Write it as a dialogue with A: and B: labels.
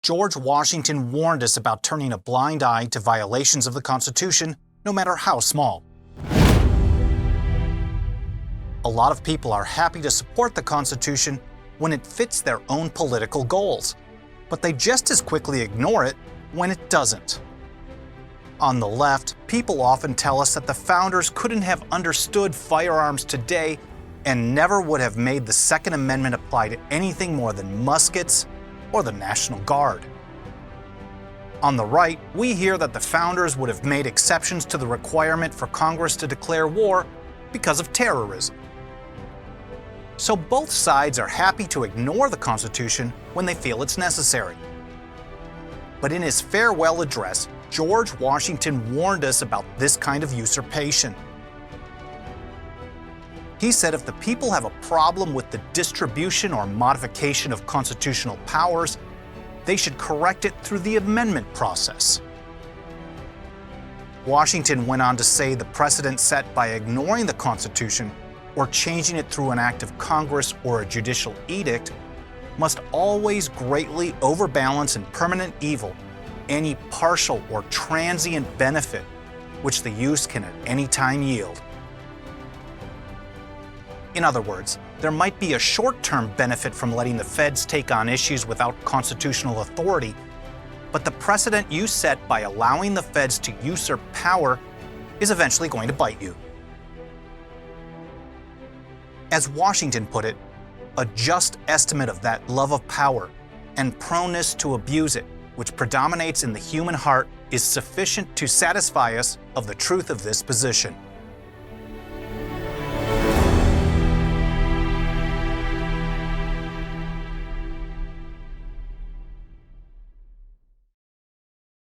A: George Washington warned us about turning a blind eye to violations of the Constitution, no matter how small. A lot of people are happy to support the Constitution when it fits their own political goals, but they just as quickly ignore it when it doesn't. On the left, people often tell us that the founders couldn't have understood firearms today and never would have made the Second Amendment apply to anything more than muskets or the National Guard. On the right, we hear that the founders would have made exceptions to the requirement for Congress to declare war because of terrorism. So both sides are happy to ignore the Constitution when they feel it's necessary. But in his farewell address, George Washington warned us about this kind of usurpation. He said if the people have a problem with the distribution or modification of constitutional powers, they should correct it through the amendment process. Washington went on to say the precedent set by ignoring the Constitution or changing it through an act of Congress or a judicial edict must always greatly overbalance in permanent evil any partial or transient benefit which the use can at any time yield. In other words, there might be a short-term benefit from letting the feds take on issues without constitutional authority, but the precedent you set by allowing the feds to usurp power is eventually going to bite you. As Washington put it, a just estimate of that love of power and proneness to abuse it, which predominates in the human heart, is sufficient to satisfy us of the truth of this position.